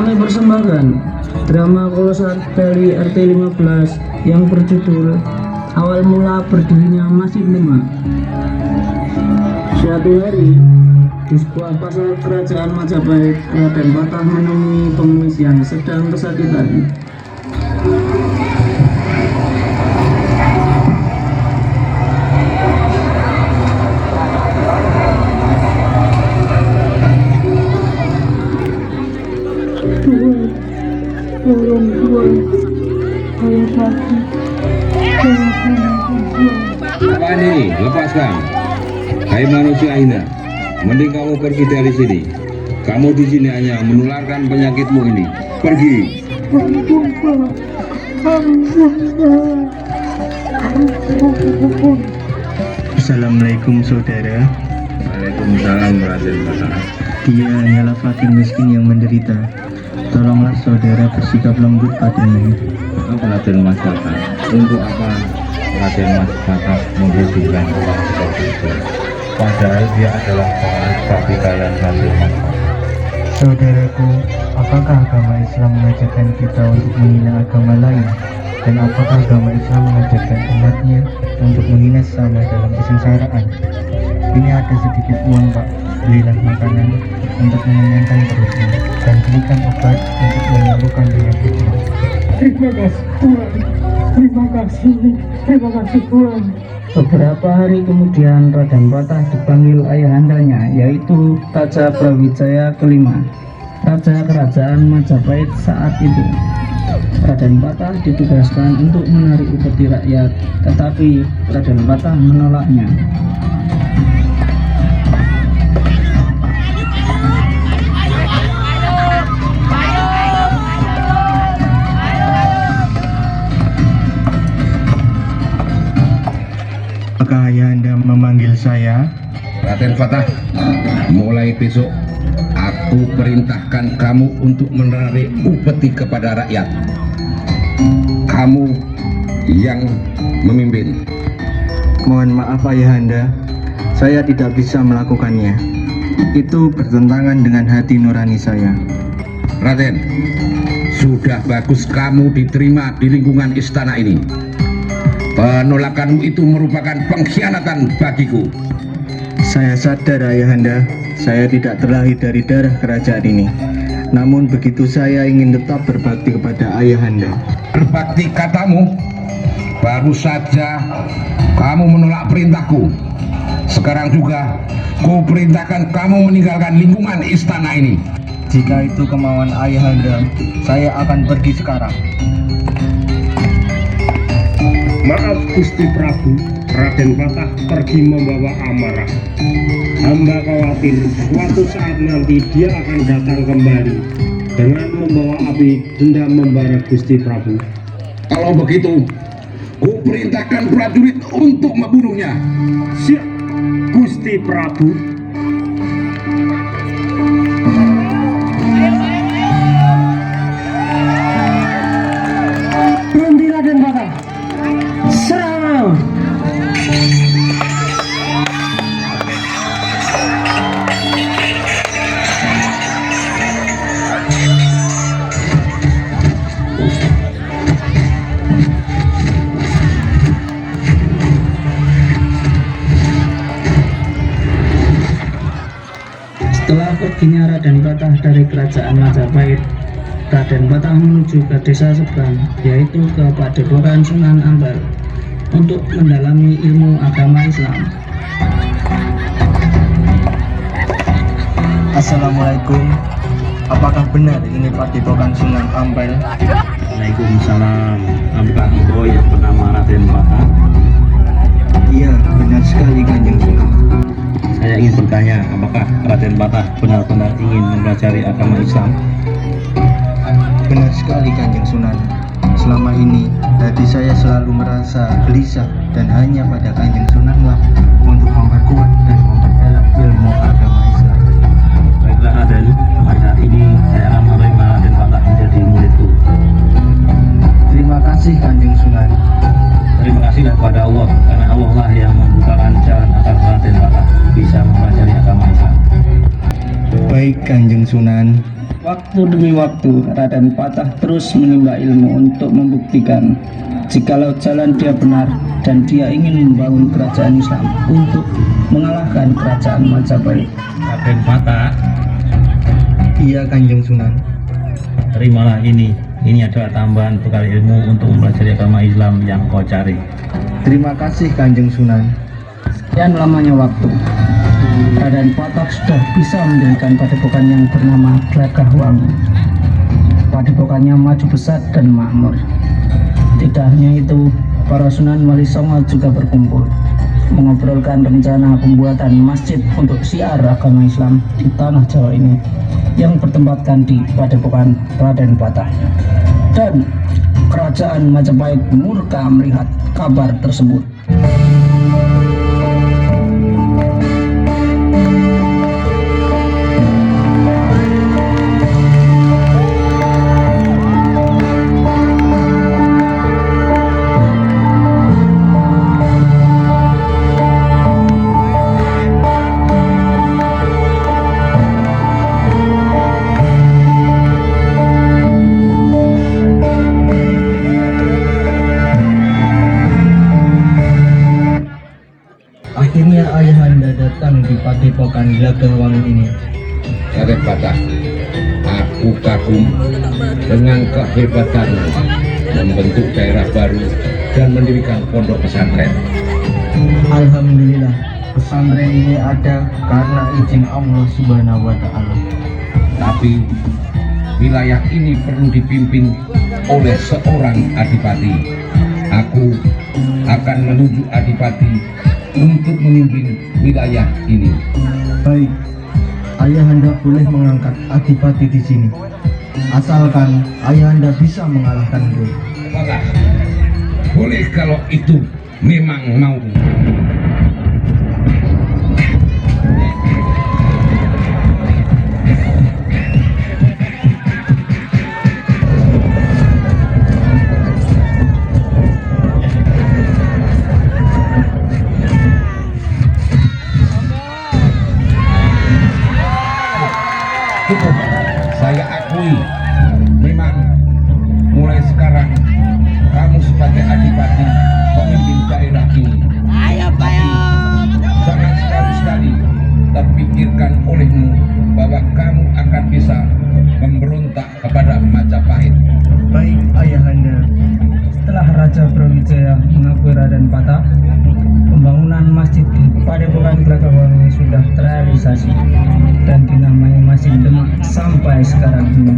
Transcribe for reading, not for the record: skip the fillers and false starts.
Kami persembahkan drama kolosal dari RT 15 yang berjudul Awal Mula Berdirinya Masjid Demak. Suatu hari, di sebuah pasar kerajaan Majapahit, Raden Patah menemui pengemis yang sedang kesakitan. Apaan ini? Lepaskan. Hai manusia hina, mending kamu pergi dari sini. Kamu di sini hanya menularkan penyakitmu ini. Pergi. Assalamualaikum saudara. Waalaikumsalam Raden Patah. Dia hanyalah fakir miskin yang menderita. Tolonglah saudara bersikap lembut padanya. Apa Raden Mas Patah? Untuk apa Raden Mas Patah menghidupkan orang seperti itu? Padahal dia adalah orang tapi kalian Raden Mas Patah. Saudaraku, apakah agama Islam mengajarkan kita untuk menghina agama lain? Dan apakah agama Islam mengajarkan umatnya untuk menghina sesama dalam kesengsaraan? Ini ada sedikit uang pak, belilah makanan untuk mengenyangkan perutmu dan belikan obat untuk menyembuhkan penyakitmu. Terima kasih Tuhan. Terima kasih Tuhan. Beberapa hari kemudian Raden Patah dipanggil ayahandanya, yaitu Raja Brawijaya kelima, Raja Kerajaan Majapahit saat itu. Raden Patah ditugaskan untuk menarik upeti rakyat, tetapi Raden Patah menolaknya. Apakah ayahanda memanggil saya? Raden Patah, mulai besok aku perintahkan kamu untuk menarik upeti kepada rakyat. Kamu yang memimpin. Mohon maaf ayahanda, saya tidak bisa melakukannya. Itu bertentangan dengan hati nurani saya. Raden, sudah bagus kamu diterima di lingkungan istana ini. Penolakanmu itu merupakan pengkhianatan bagiku. Saya sadar ayahanda, saya tidak terlahir dari darah kerajaan ini. Namun begitu saya ingin tetap berbakti kepada ayahanda. Berbakti katamu, baru saja kamu menolak perintahku. Sekarang juga ku perintahkan kamu meninggalkan lingkungan istana ini. Jika itu kemauan ayahanda, saya akan pergi sekarang. Maaf Gusti Prabu, Raden Patah pergi membawa amarah. Hamba khawatir suatu saat nanti dia akan datang kembali dengan membawa api dendam membara Gusti Prabu. Kalau begitu, ku perintahkan prajurit untuk membunuhnya. Siap, Gusti Prabu. Berhenti Raden Patah. Serang! Setelah perginya Raden Patah dari kerajaan Majapahit, Raden Patah menuju ke desa seberang, yaitu ke Padepokan Sunan Ampel, untuk mendalami ilmu agama Islam. Assalamualaikum. Apakah benar ini Padepokan Sunan Ampel? Waalaikumsalam. Apakah engkau yang bernama Raden Patah? Iya, benar sekali Kanjeng Sunan. Saya ingin bertanya, apakah Raden Patah benar-benar ingin mempelajari agama Islam? Benar sekali Kanjeng Sunan. Selama ini hati saya selalu merasa gelisah dan hanya pada Kanjeng Sunanlah untuk memperkuat dan memperdalam ilmu agama Islam. Baiklah Raden, mulai saat ini saya akan menerima Raden Patah menjadi muridku. Terima kasih Kanjeng Sunan. Terima kasihlah kepada Allah, karena Allah lah yang membukakan jalan agar Raden Patah bisa mempelajari agama Islam. Baik Kanjeng Sunan. Wah, Waktu demi waktu, Raden Patah terus menimba ilmu untuk membuktikan jikalau jalan dia benar dan dia ingin membangun kerajaan Islam untuk mengalahkan kerajaan Majapahit. Raden Patah, Iya Kanjeng Sunan. terimalah ini. Ini adalah tambahan bekal ilmu untuk mempelajari agama Islam yang kau cari. Terima kasih Kanjeng Sunan. Sekian lamanya waktu, Raden Patah sudah bisa mendirikan padepokan yang bernama Gelagah Wangi. Padepokannya maju pesat dan makmur. Tidak hanya itu, para Sunan Wali Songo juga berkumpul mengobrolkan rencana pembuatan masjid untuk syiar agama Islam di tanah Jawa ini yang bertempatkan di Padepokan Raden Patah. Dan kerajaan Majapahit murka melihat kabar tersebut. Akhirnya ayahanda datang di Padepokan Gelagah Wangi ini. Raden Patah, aku kagum dengan kehebatanmu membentuk daerah baru dan mendirikan pondok pesantren. Alhamdulillah, pesantren ini ada karena izin Allah Subhanahu wa Ta'ala. Tapi wilayah ini perlu dipimpin oleh seorang adipati. Aku akan menuju adipati untuk memimpin wilayah ini. Baik, ayahanda boleh mengangkat adipati di sini. Asalkan ayahanda bisa mengalahkanku. Apakah boleh kalau itu memang mau? Cukup, saya akui memang mulai sekarang kamu sebagai adipati memimpin daerah ini. Jangan sekali-sekali terpikirkan olehmu bahwa kamu akan bisa memberontak kepada Majapahit. Baik ayahanda. Setelah Raja Brawijaya mengakui Raden Patah, pembangunan masjid di Padepokan Gelagah Wangi sudah terrealisasi dan dinamai Masjid Demak sampai sekarang ini.